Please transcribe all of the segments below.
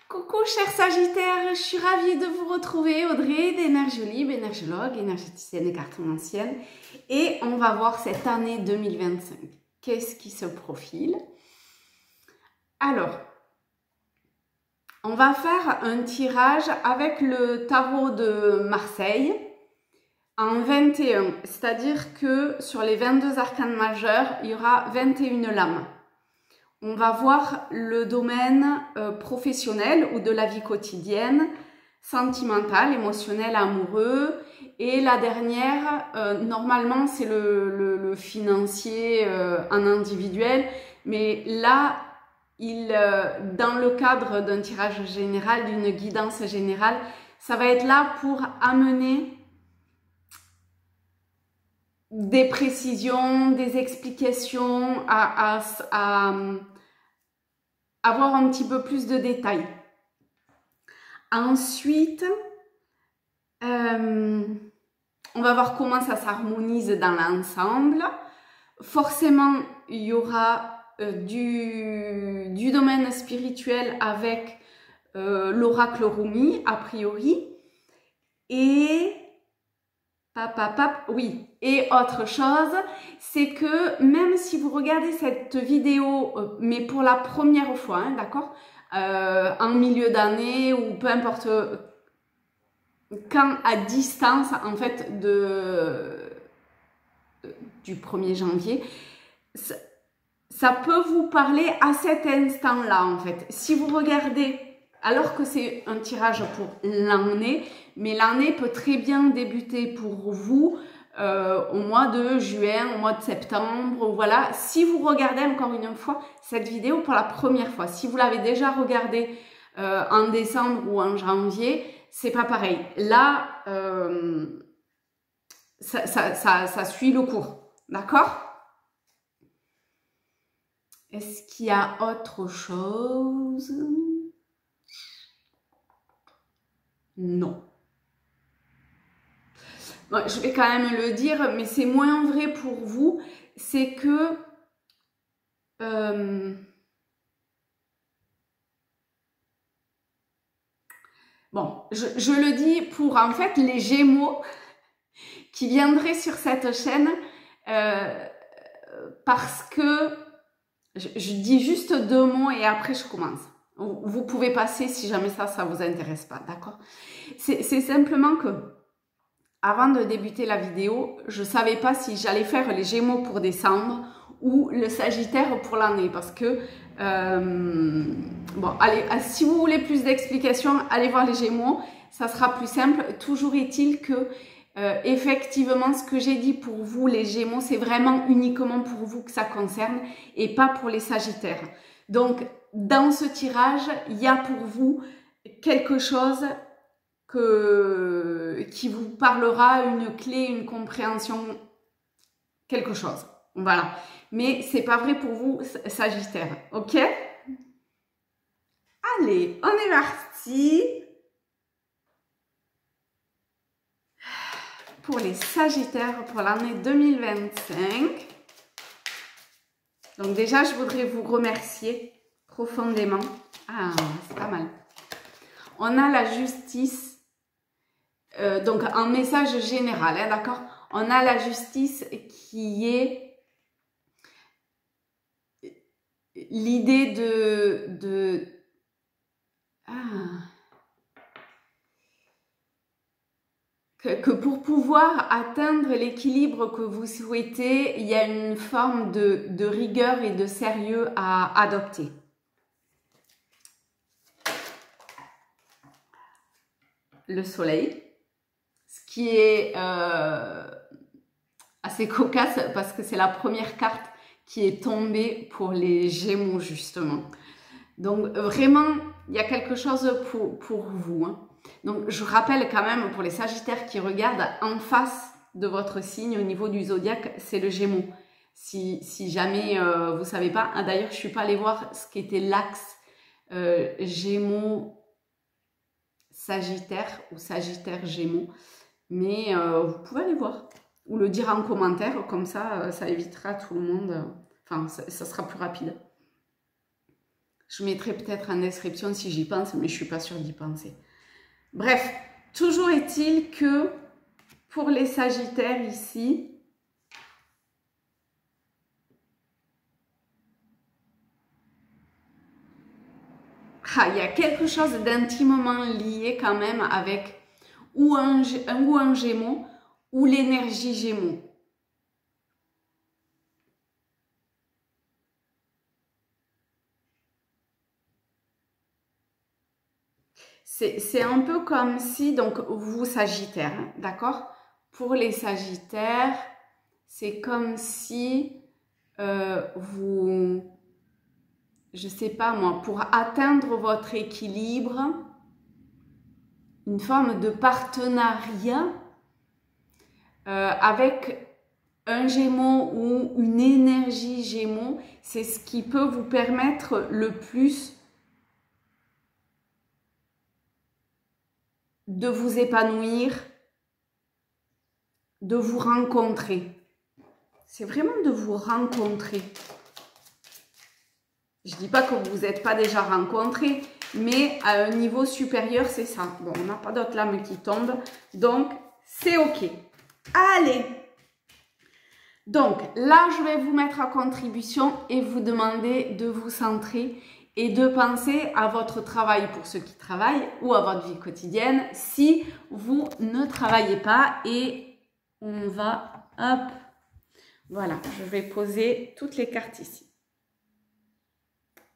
Coucou chers Sagittaires, je suis ravie de vous retrouver, Audrey d'Énergie Libre, énergologue, énergéticienne et cartomancienne. Et on va voir cette année 2025. Qu'est-ce qui se profile? Alors, on va faire un tirage avec le tarot de Marseille en 21. C'est-à-dire que sur les 22 arcanes majeurs, il y aura 21 lames. On va voir le domaine professionnel ou de la vie quotidienne, sentimental, émotionnel, amoureux. Et la dernière, normalement, c'est le financier en individuel. Mais là, dans le cadre d'un tirage général, d'une guidance générale, ça va être là pour amener des précisions, des explications, à avoir un petit peu plus de détails. Ensuite, on va voir comment ça s'harmonise dans l'ensemble. Forcément, il y aura du domaine spirituel avec l'oracle Rumi, a priori. Et oui, et autre chose, c'est que même si vous regardez cette vidéo, mais pour la première fois, hein, d'accord, en milieu d'année ou peu importe, quand à distance, en fait, du 1er janvier, ça peut vous parler à cet instant-là, en fait. Si vous regardez, alors que c'est un tirage pour l'année, mais l'année peut très bien débuter pour vous au mois de juin, au mois de septembre, voilà. Si vous regardez encore une fois cette vidéo pour la première fois, si vous l'avez déjà regardée en décembre ou en janvier, c'est pas pareil. Là, ça suit le cours, d'accord? Est-ce qu'il y a autre chose? Non. Bon, je vais quand même le dire, mais c'est moins vrai pour vous. C'est que bon, je le dis pour en fait les Gémeaux qui viendraient sur cette chaîne parce que je dis juste 2 mots et après je commence. Vous pouvez passer si jamais ça vous intéresse pas, d'accord? C'est simplement que avant de débuter la vidéo, je savais pas si j'allais faire les Gémeaux pour décembre ou le Sagittaire pour l'année parce que bon, allez, si vous voulez plus d'explications, allez voir les Gémeaux, ça sera plus simple. Toujours est-il que effectivement, ce que j'ai dit pour vous, les Gémeaux, c'est vraiment uniquement pour vous que ça concerne et pas pour les Sagittaires. Donc, dans ce tirage, il y a pour vous quelque chose qui vous parlera, une clé, une compréhension, quelque chose. Voilà. Mais c'est pas vrai pour vous, Sagittaire. Ok? Allez, on est parti. Pour les Sagittaires pour l'année 2025. Donc déjà, je voudrais vous remercier profondément. Ah, c'est pas mal. On a la justice. Donc, un message général, hein, d'accord? On a la justice qui est l'idée que pour pouvoir atteindre l'équilibre que vous souhaitez, il y a une forme de rigueur et de sérieux à adopter. Le soleil, ce qui est assez cocasse parce que c'est la première carte qui est tombée pour les Gémeaux justement. Donc vraiment, il y a quelque chose pour vous, hein. Donc, je rappelle quand même pour les Sagittaires qui regardent en face de votre signe au niveau du zodiaque, c'est le Gémeaux. Si jamais vous ne savez pas, hein, d'ailleurs, je ne suis pas allée voir ce qu'était l'axe Gémeaux Sagittaire ou Sagittaire Gémeaux, mais vous pouvez aller voir ou le dire en commentaire, comme ça, ça évitera tout le monde, enfin, ça sera plus rapide. Je mettrai peut-être en description si j'y pense, mais je ne suis pas sûre d'y penser. Bref, toujours est-il que pour les Sagittaires ici, il y a quelque chose d'intimement lié quand même avec ou un Gémeaux ou l'énergie Gémeaux. C'est un peu comme si, donc vous Sagittaires, hein, d'accord? Pour les Sagittaires, c'est comme si vous, je sais pas moi, pour atteindre votre équilibre, une forme de partenariat avec un Gémeaux ou une énergie Gémeaux, c'est ce qui peut vous permettre le plus de vous épanouir, de vous rencontrer. C'est vraiment de vous rencontrer. Je ne dis pas que vous n'êtes pas déjà rencontrés, mais à un niveau supérieur, c'est ça. Bon, on n'a pas d'autres lames qui tombent, donc c'est OK. Allez! Donc là, je vais vous mettre à contribution et vous demander de vous centrer et de penser à votre travail pour ceux qui travaillent ou à votre vie quotidienne si vous ne travaillez pas. Et on va, hop, voilà, je vais poser toutes les cartes ici.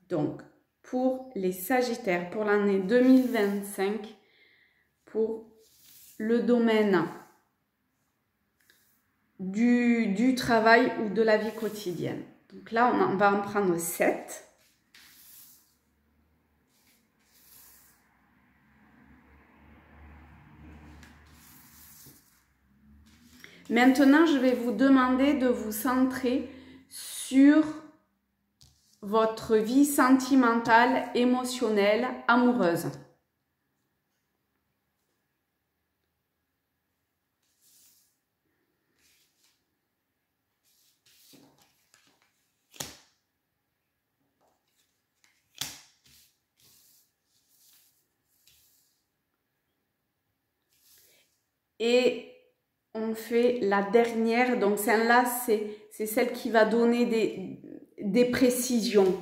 Donc, pour les Sagittaires, pour l'année 2025, pour le domaine du travail ou de la vie quotidienne. Donc là, on va en prendre 7. Maintenant, je vais vous demander de vous centrer sur votre vie sentimentale, émotionnelle, amoureuse. Et on fait la dernière, donc celle-là, c'est celle qui va donner des précisions.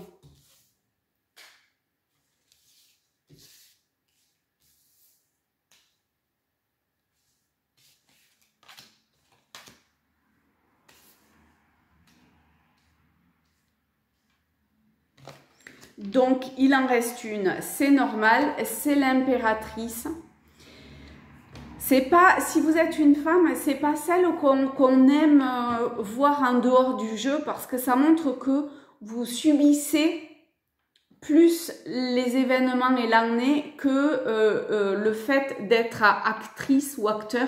Donc, il en reste une, c'est normal, c'est l'impératrice. C'est pas, si vous êtes une femme, c'est pas celle qu'on aime voir en dehors du jeu parce que ça montre que vous subissez plus les événements et l'année que le fait d'être actrice ou acteur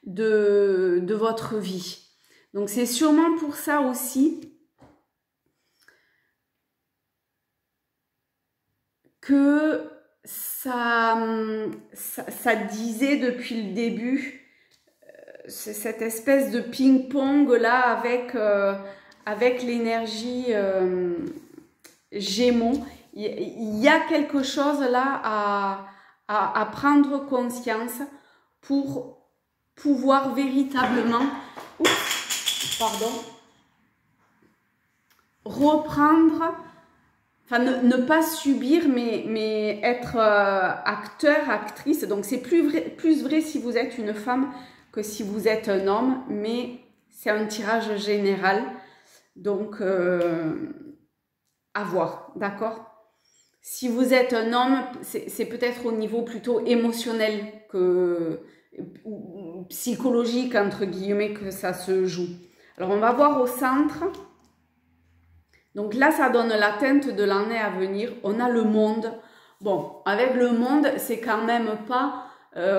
de votre vie. Donc c'est sûrement pour ça aussi que ça disait depuis le début cette espèce de ping-pong là avec l'énergie Gémeaux. Il y a quelque chose là à prendre conscience pour pouvoir véritablement reprendre, enfin ne pas subir, mais être acteur, actrice. Donc c'est plus vrai si vous êtes une femme que si vous êtes un homme, mais c'est un tirage général. Donc à voir, d'accord? Si vous êtes un homme, c'est peut-être au niveau plutôt émotionnel que ou psychologique, entre guillemets, que ça se joue. Alors, on va voir au centre. Donc là, ça donne la teinte de l'année à venir. On a le monde. Bon, avec le monde, c'est quand même pas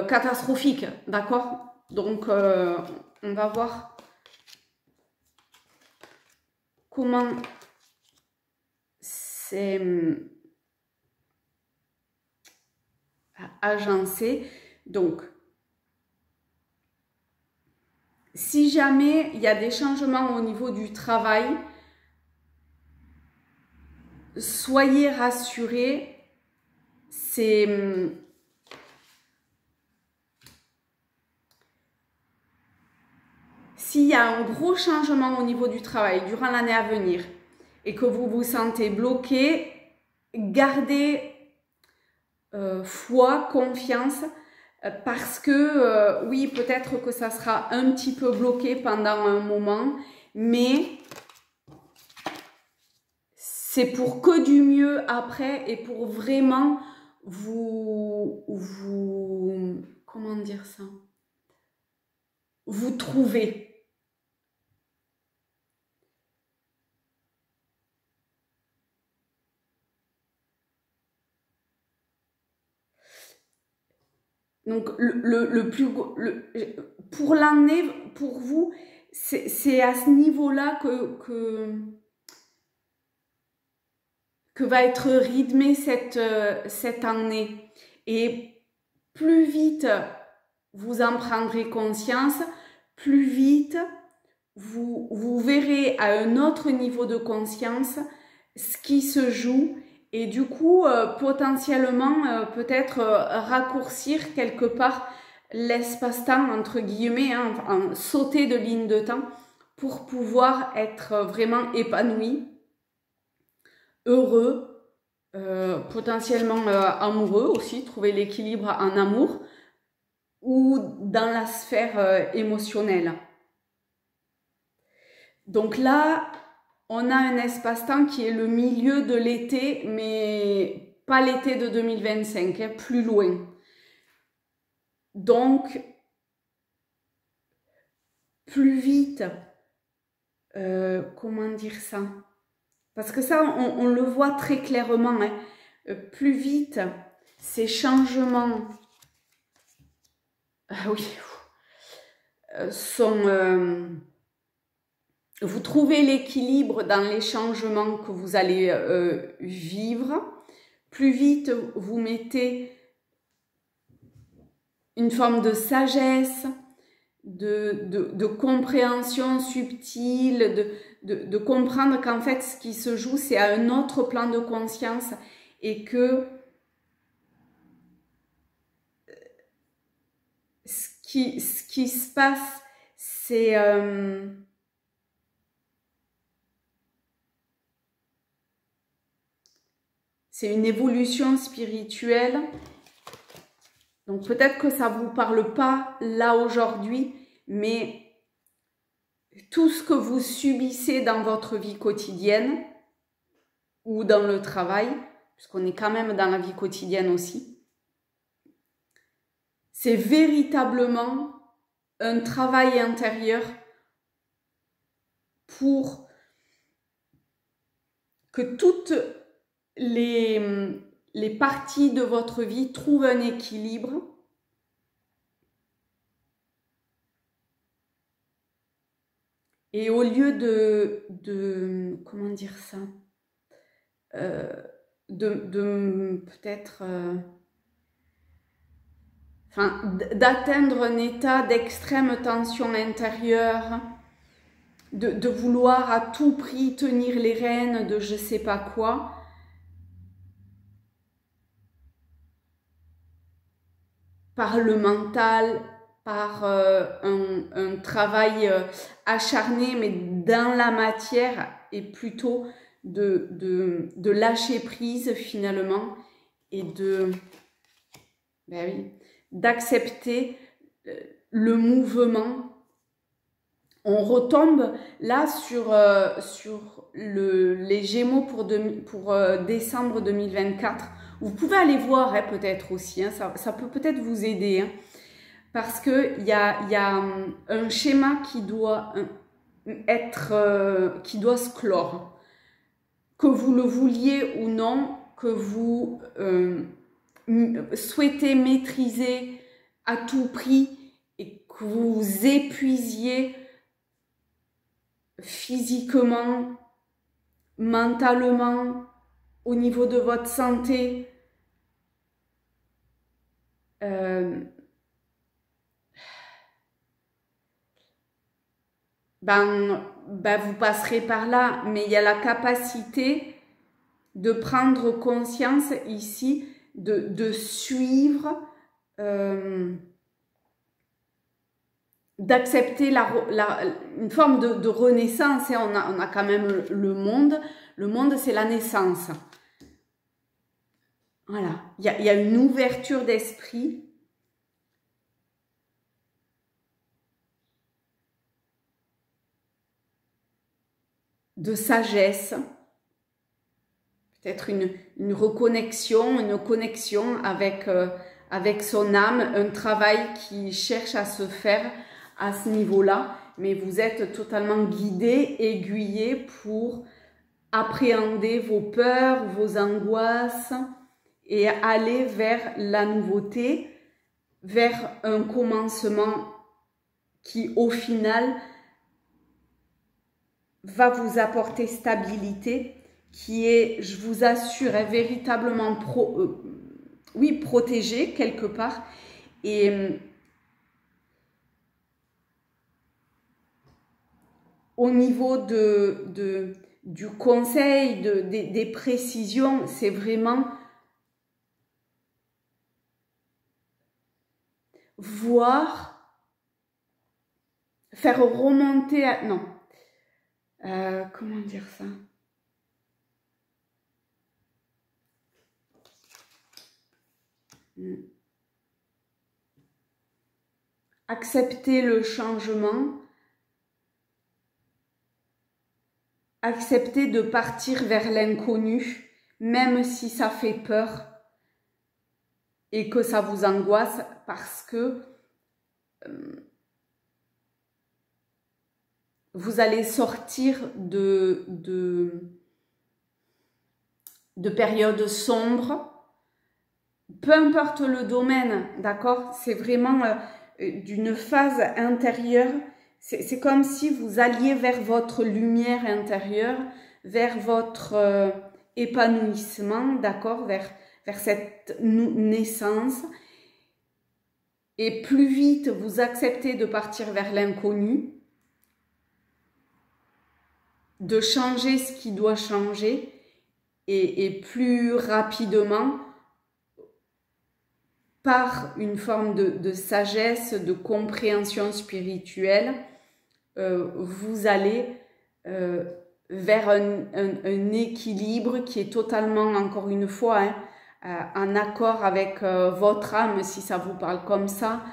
catastrophique, d'accord? Donc, on va voir comment c'est agencé. Donc, si jamais il y a des changements au niveau du travail, soyez rassurés, c'est... S'il y a un gros changement au niveau du travail durant l'année à venir et que vous vous sentez bloqué, gardez foi, confiance, parce que oui, peut-être que ça sera un petit peu bloqué pendant un moment, mais c'est pour que du mieux après et pour vraiment comment dire ça, vous trouver. Donc, pour l'année, pour vous, c'est à ce niveau-là que va être rythmée cette année. Et plus vite vous en prendrez conscience, plus vite vous verrez à un autre niveau de conscience ce qui se joue. Et du coup, potentiellement, peut-être raccourcir quelque part l'espace-temps, entre guillemets, hein, sauter de ligne de temps pour pouvoir être vraiment épanoui, heureux, potentiellement amoureux aussi, trouver l'équilibre en amour ou dans la sphère émotionnelle. Donc là, on a un espace-temps qui est le milieu de l'été, mais pas l'été de 2025, hein, plus loin. Donc, plus vite, comment dire ça? Parce que ça, on le voit très clairement, hein, plus vite, ces changements sont... vous trouvez l'équilibre dans les changements que vous allez vivre. Plus vite, vous mettez une forme de sagesse, de compréhension subtile, de comprendre qu'en fait, ce qui se joue, c'est à un autre plan de conscience et que ce qui se passe, c'est... c'est une évolution spirituelle. Donc peut-être que ça ne vous parle pas là aujourd'hui, mais tout ce que vous subissez dans votre vie quotidienne ou dans le travail, puisqu'on est quand même dans la vie quotidienne aussi, c'est véritablement un travail intérieur pour que toutes les parties de votre vie trouvent un équilibre et au lieu de comment dire ça, peut-être d'atteindre un état d'extrême tension intérieure, de vouloir à tout prix tenir les rênes de je sais pas quoi, par le mental, par un travail acharné, mais dans la matière, et plutôt de lâcher prise finalement, et ben oui, d'accepter le mouvement. On retombe là sur les Gémeaux pour décembre 2024. Vous pouvez aller voir hein, peut-être aussi, hein, ça peut peut-être vous aider. Hein, parce qu'il y a un schéma qui doit qui doit se clore. Que vous le vouliez ou non, que vous souhaitez maîtriser à tout prix et que vous vous épuisiez physiquement, mentalement, au niveau de votre santé, ben vous passerez par là, mais il y a la capacité de prendre conscience ici, de suivre, d'accepter une forme de renaissance. On a quand même le monde. Le monde, c'est la naissance. Voilà, il y a une ouverture d'esprit. De sagesse. Peut-être une reconnexion, une connexion avec son âme, un travail qui cherche à se faire à ce niveau-là, mais vous êtes totalement guidé, aiguillé pour appréhender vos peurs, vos angoisses et aller vers la nouveauté, vers un commencement qui, au final, va vous apporter stabilité, qui est, je vous assure, est véritablement protégé quelque part. Et au niveau du conseil, des précisions, c'est vraiment voir, faire remonter, non, comment dire ça? Accepter le changement, accepter de partir vers l'inconnu, même si ça fait peur et que ça vous angoisse, parce que vous allez sortir de périodes sombres, peu importe le domaine, d'accord? C'est vraiment d'une phase intérieure. C'est comme si vous alliez vers votre lumière intérieure, vers votre épanouissement, d'accord? Vers cette naissance. Et plus vite vous acceptez de partir vers l'inconnu, de changer ce qui doit changer, et plus rapidement, par une forme de sagesse, de compréhension spirituelle, vous allez vers un équilibre qui est totalement, encore une fois, en accord avec votre âme, si ça vous parle comme ça,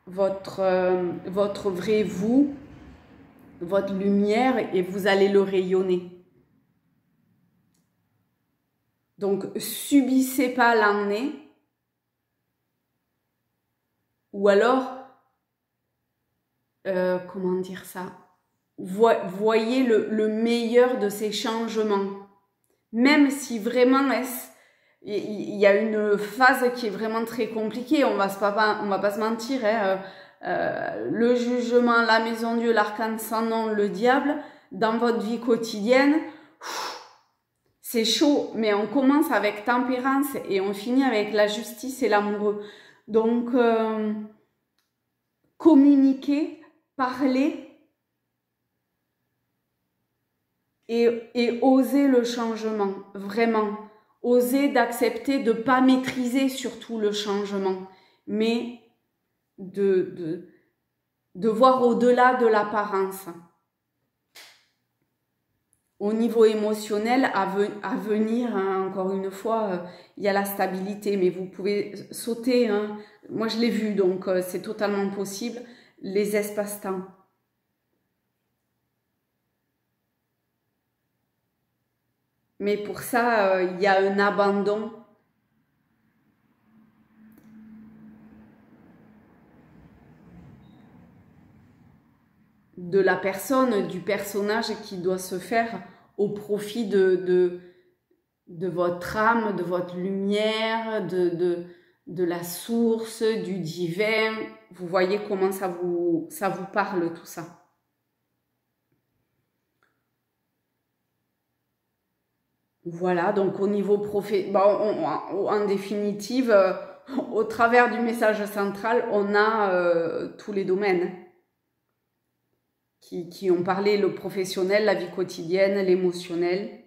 votre vrai vous, votre lumière, et vous allez le rayonner. Donc, subissez pas l'année, ou alors, comment dire ça, voyez le meilleur de ces changements. Même si vraiment il y a une phase qui est vraiment très compliquée, on va pas se mentir, hein, le jugement, la maison Dieu, l'arcane sans nom, le diable, dans votre vie quotidienne, c'est chaud, mais on commence avec tempérance et on finit avec la justice et l'amoureux. Donc, communiquer, parler et oser le changement, vraiment. Oser d'accepter de ne pas maîtriser surtout le changement, mais de voir au-delà de l'apparence. Au niveau émotionnel, à venir, hein, encore une fois, il y a la stabilité, mais vous pouvez sauter, hein. Moi je l'ai vu, donc c'est totalement possible, les espaces-temps. Mais pour ça, il y a un abandon de la personne, du personnage qui doit se faire au profit de votre âme, de votre lumière, de la source, du divin. Vous voyez comment ça vous parle tout ça. Voilà, donc au niveau en définitive, au travers du message central, on a tous les domaines qui ont parlé, le professionnel, la vie quotidienne, l'émotionnel.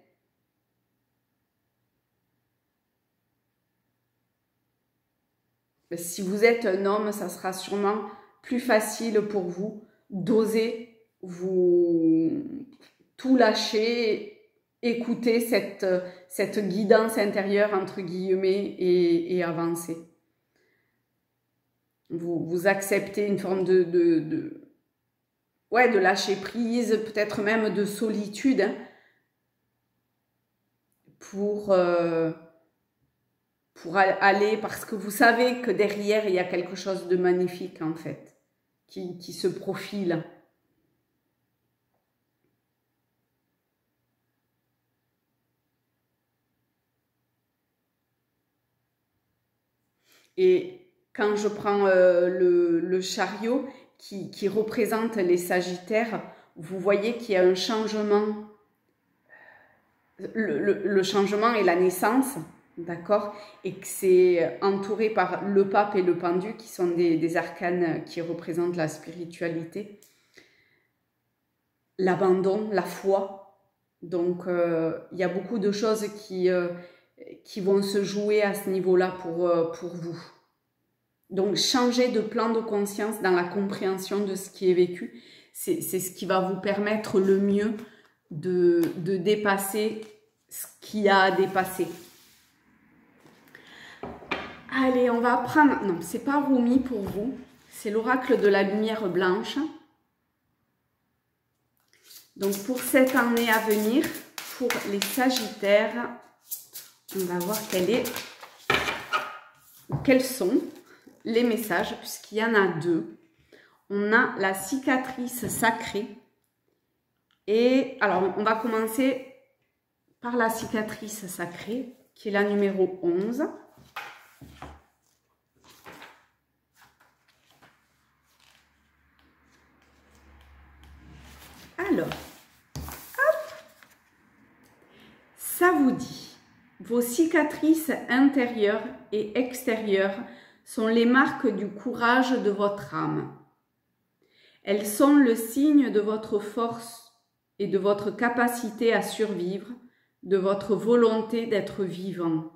si vous êtes un homme, ça sera sûrement plus facile pour vous d'oser vous tout lâcher, écouter cette guidance intérieure, entre guillemets, et avancer. Vous acceptez une forme de lâcher prise, peut-être même de solitude, hein, pour aller, parce que vous savez que derrière, il y a quelque chose de magnifique, en fait, qui se profile. Et quand je prends le chariot qui représente les Sagittaires, vous voyez qu'il y a un changement. Le changement est la naissance, d'accord? Et que c'est entouré par le pape et le pendu, qui sont des arcanes qui représentent la spiritualité, l'abandon, la foi. Donc, il y a beaucoup de choses qui vont se jouer à ce niveau-là pour vous. Donc, changer de plan de conscience dans la compréhension de ce qui est vécu, c'est ce qui va vous permettre le mieux de dépasser ce qui a à dépasser. Allez, on va prendre... Non, c'est pas Rumi pour vous, c'est l'oracle de la lumière blanche. Donc, pour cette année à venir, pour les Sagittaires, on va voir quels sont les messages, puisqu'il y en a deux. On a la cicatrice sacrée. Et alors, on va commencer par la cicatrice sacrée, qui est la numéro 11. Alors, hop, ça vous dit, vos cicatrices intérieures et extérieures sont les marques du courage de votre âme. Elles sont le signe de votre force et de votre capacité à survivre, de votre volonté d'être vivant.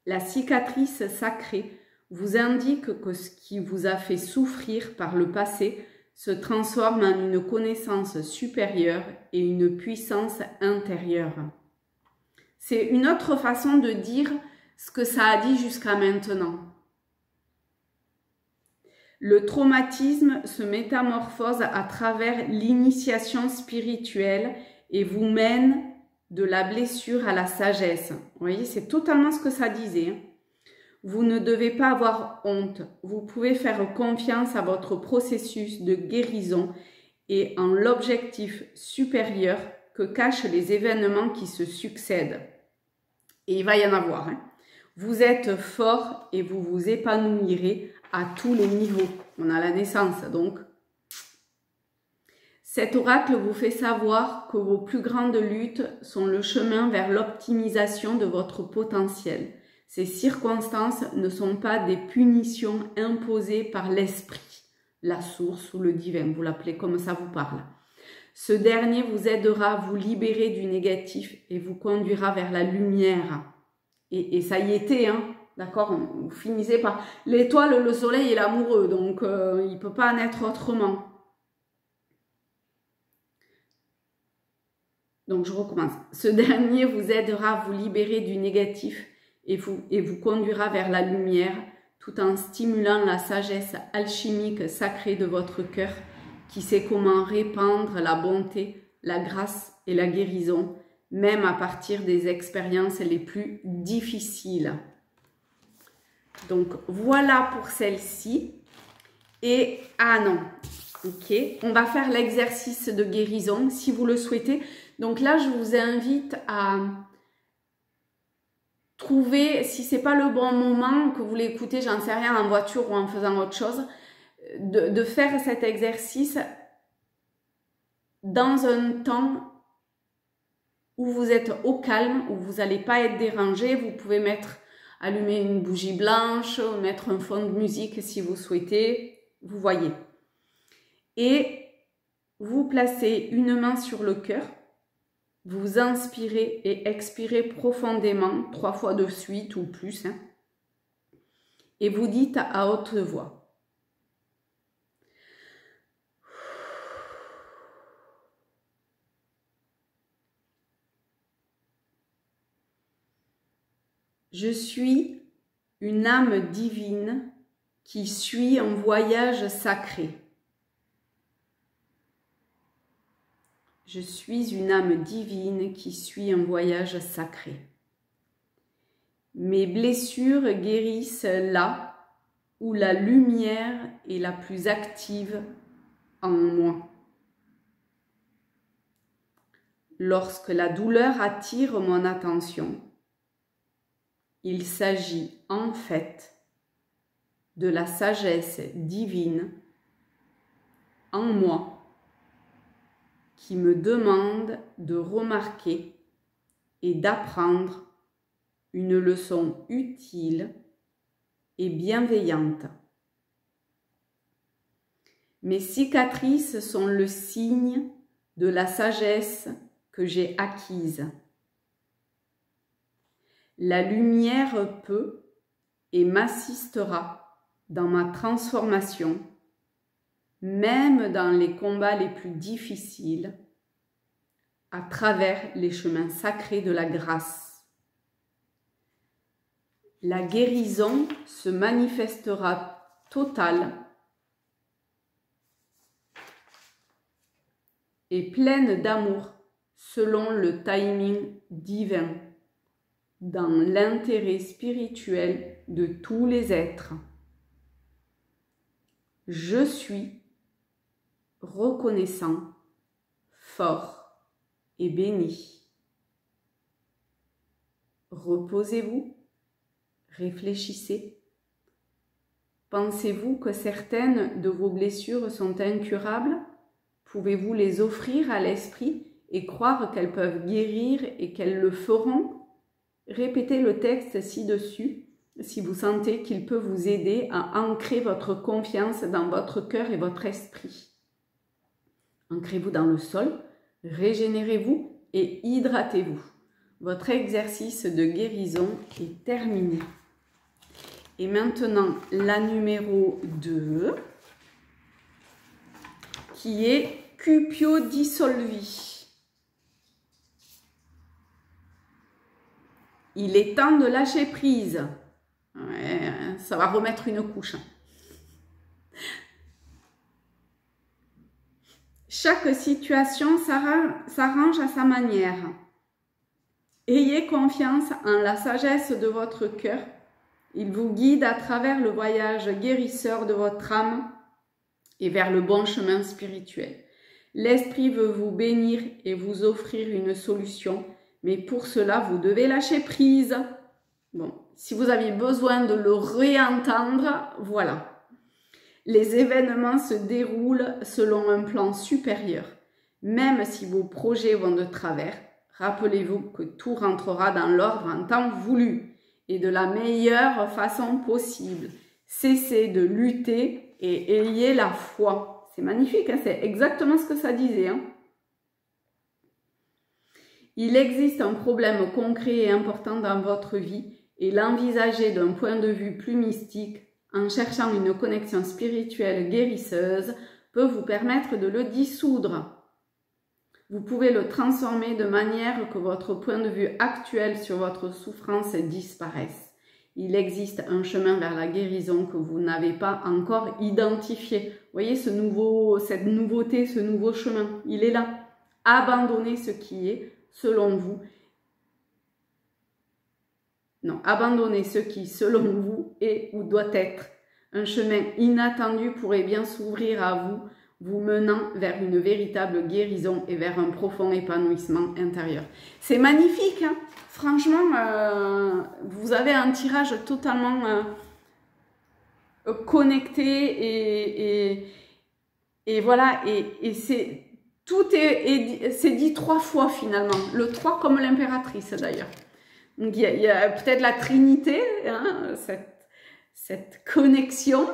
La cicatrice sacrée vous indique que ce qui vous a fait souffrir par le passé se transforme en une connaissance supérieure et une puissance intérieure. C'est une autre façon de dire ce que ça a dit jusqu'à maintenant. Le traumatisme se métamorphose à travers l'initiation spirituelle et vous mène de la blessure à la sagesse. Vous voyez, c'est totalement ce que ça disait. Vous ne devez pas avoir honte. Vous pouvez faire confiance à votre processus de guérison et en l'objectif supérieur que cachent les événements qui se succèdent. Et il va y en avoir. Hein. Vous êtes fort et vous vous épanouirez à tous les niveaux. On a la naissance, donc. Cet oracle vous fait savoir que vos plus grandes luttes sont le chemin vers l'optimisation de votre potentiel. Ces circonstances ne sont pas des punitions imposées par l'esprit, la source ou le divin, vous l'appelez comme ça vous parle. Ce dernier vous aidera à vous libérer du négatif et vous conduira vers la lumière. Et ça y était, hein, d'accord, vous finissez par... L'étoile, le soleil et l'amoureux, donc il ne peut pas en être autrement. Donc je recommence. Ce dernier vous aidera à vous libérer du négatif et vous conduira vers la lumière tout en stimulant la sagesse alchimique sacrée de votre cœur qui sait comment répandre la bonté, la grâce et la guérison, même à partir des expériences les plus difficiles. Donc voilà pour celle-ci. Et ah non, ok, on va faire l'exercice de guérison si vous le souhaitez. Donc là, je vous invite à trouver, si c'est pas le bon moment, que vous l'écoutez, j'en sais rien, en voiture ou en faisant autre chose, de faire cet exercice dans un temps où vous êtes au calme, où vous n'allez pas être dérangé. Vous pouvez allumer une bougie blanche, mettre un fond de musique si vous souhaitez, vous voyez. Et vous placez une main sur le cœur, vous inspirez et expirez profondément, 3 fois de suite ou plus. Hein. et vous dites à haute voix: je suis une âme divine qui suit un voyage sacré. Je suis une âme divine qui suit un voyage sacré. Mes blessures guérissent là où la lumière est la plus active en moi. Lorsque la douleur attire mon attention, il s'agit en fait de la sagesse divine en moi qui me demande de remarquer et d'apprendre une leçon utile et bienveillante. Mes cicatrices sont le signe de la sagesse que j'ai acquise. La lumière peut et m'assistera dans ma transformation, même dans les combats les plus difficiles, à travers les chemins sacrés de la grâce. La guérison se manifestera totale et pleine d'amour selon le timing divin, dans l'intérêt spirituel de tous les êtres. Je suis reconnaissant, fort et béni. Reposez-vous. Réfléchissez. Pensez-vous que certaines de vos blessures sont incurables? Pouvez-vous les offrir à l'esprit et croire qu'elles peuvent guérir et qu'elles le feront? Répétez le texte ci-dessus si vous sentez qu'il peut vous aider à ancrer votre confiance dans votre cœur et votre esprit. Ancrez-vous dans le sol, régénérez-vous et hydratez-vous. Votre exercice de guérison est terminé. Et maintenant, la numéro 2, qui est Cupio dissolvi. Il est temps de lâcher prise. Ouais, ça va remettre une couche. Chaque situation s'arrange à sa manière. Ayez confiance en la sagesse de votre cœur. Il vous guide à travers le voyage guérisseur de votre âme et vers le bon chemin spirituel. L'Esprit veut vous bénir et vous offrir une solution, mais pour cela, vous devez lâcher prise. Bon, si vous aviez besoin de le réentendre, voilà. Les événements se déroulent selon un plan supérieur. Même si vos projets vont de travers, rappelez-vous que tout rentrera dans l'ordre en temps voulu et de la meilleure façon possible. Cessez de lutter et ayez la foi. C'est magnifique, hein, c'est exactement ce que ça disait. Hein. Il existe un problème concret et important dans votre vie et l'envisager d'un point de vue plus mystique en cherchant une connexion spirituelle guérisseuse peut vous permettre de le dissoudre. Vous pouvez le transformer de manière que votre point de vue actuel sur votre souffrance disparaisse. Il existe un chemin vers la guérison que vous n'avez pas encore identifié. Vous voyez cette nouveauté, ce nouveau chemin, il est là. Abandonnez ce qui est, selon vous. Non, abandonnez ce qui, selon vous, est ou doit être. Un chemin inattendu pourrait bien s'ouvrir à vous, vous menant vers une véritable guérison et vers un profond épanouissement intérieur. C'est magnifique, hein. Franchement, vous avez un tirage totalement connecté et voilà, et c'est dit 3 fois finalement, le 3 comme l'impératrice d'ailleurs. Donc il y a peut-être la Trinité, hein, cette connexion,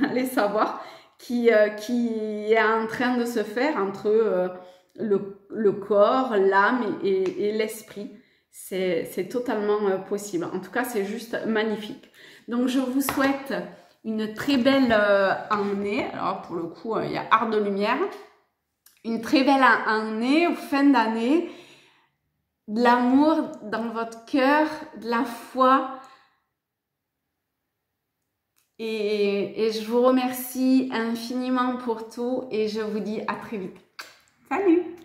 allez savoir, qui est en train de se faire entre le corps, l'âme et l'esprit. c'est totalement possible. En tout cas, c'est juste magnifique. Donc, je vous souhaite une très belle année. Alors, pour le coup, il y a art de lumière. Une très belle année, fin d'année. De l'amour dans votre cœur, de la foi. Et je vous remercie infiniment pour tout et je vous dis à très vite. Salut!